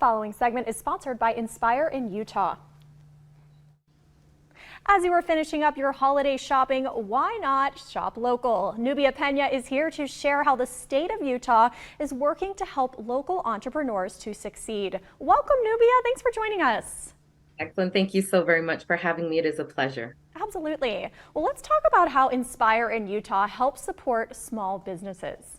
following segment is sponsored by Inspire in Utah. As you are finishing up your holiday shopping, why not shop local? Nubia is here to share how the state of Utah is working to help local entrepreneurs to succeed. Welcome, Nubia. Thanks for joining us. Excellent. Thank you so very much for having me. It is a pleasure. Absolutely. Well, let's talk about how Inspire in Utah helps support small businesses.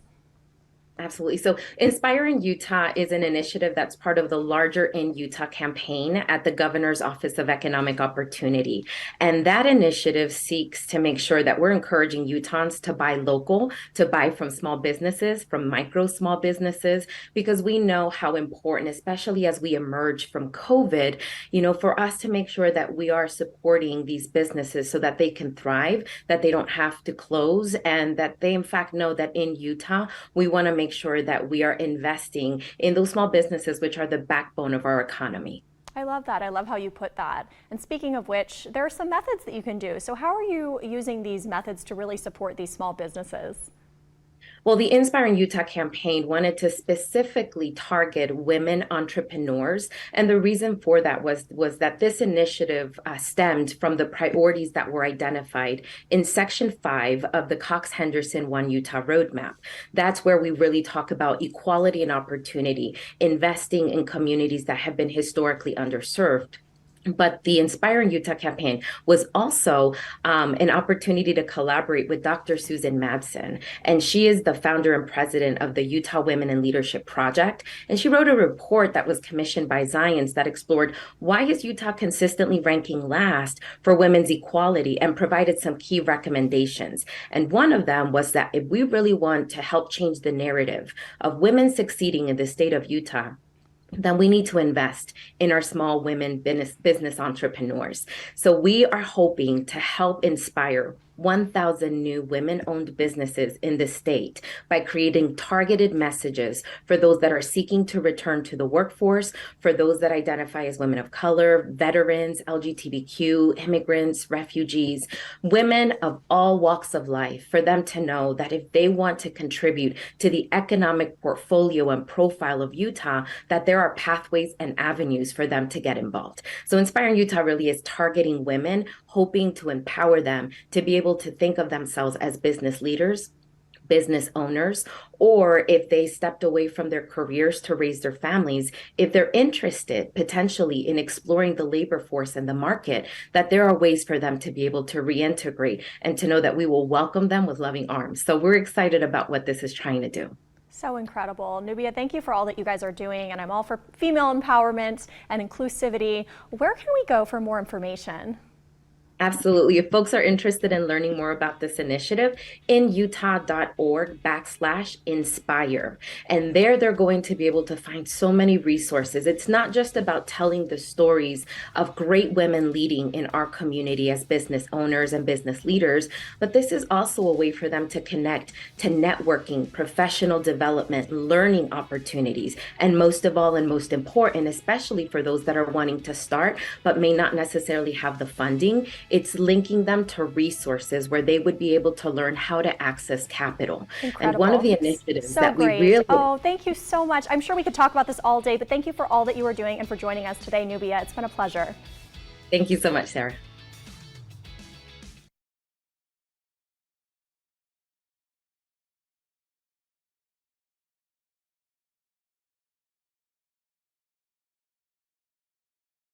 Absolutely. So Inspire in Utah is an initiative that's part of the larger In Utah campaign at the Governor's Office of Economic Opportunity. And that initiative seeks to make sure that we're encouraging Utahns to buy local, to buy from small businesses, from micro small businesses, because we know how important, especially as we emerge from COVID, for us to make sure that we are supporting these businesses so that they can thrive, that they don't have to close, and that they in fact know that in Utah, we want to make sure that we are investing in those small businesses, which are the backbone of our economy. I love that. I love how you put that. And speaking of which, there are some methods that you can do. So how are you using these methods to really support these small businesses? Well, the Inspire in Utah campaign wanted to specifically target women entrepreneurs. And the reason for that was that this initiative stemmed from the priorities that were identified in Section 5 of the Cox-Henderson One Utah Roadmap. That's where we really talk about equality and opportunity, investing in communities that have been historically underserved. But the Inspire in Utah campaign was also an opportunity to collaborate with Dr. Susan Madsen. And she is the founder and president of the Utah Women in Leadership Project. And she wrote a report that was commissioned by Zions that explored why is Utah consistently ranking last for women's equality, and provided some key recommendations. And one of them was that if we really want to help change the narrative of women succeeding in the state of Utah, then we need to invest in our small women business entrepreneurs. So we are hoping to help inspire 1,000 new women-owned businesses in the state by creating targeted messages for those that are seeking to return to the workforce, for those that identify as women of color, veterans, LGBTQ, immigrants, refugees, women of all walks of life, for them to know that if they want to contribute to the economic portfolio and profile of Utah, that there are pathways and avenues for them to get involved. So Inspiring Utah really is targeting women, hoping to empower them to be able to think of themselves as business leaders, business owners, or if they stepped away from their careers to raise their families, if they're interested potentially in exploring the labor force and the market, that there are ways for them to be able to reintegrate and to know that we will welcome them with loving arms. So we're excited about what this is trying to do. So incredible. Nubia, thank you for all that you guys are doing, and I'm all for female empowerment and inclusivity. Where can we go for more information? Absolutely. If folks are interested in learning more about this initiative, inutah.org/inspire. And there they're going to be able to find so many resources. It's not just about telling the stories of great women leading in our community as business owners and business leaders, but this is also a way for them to connect to networking, professional development, learning opportunities, and most of all, and most important, especially for those that are wanting to start but may not necessarily have the funding, it's linking them to resources where they would be able to learn how to access capital. Incredible. And one of the initiatives so that great. we really... Oh, thank you so much. I'm sure we could talk about this all day, but thank you for all that you are doing and for joining us today, Nubia. It's been a pleasure. Thank you so much, Sarah.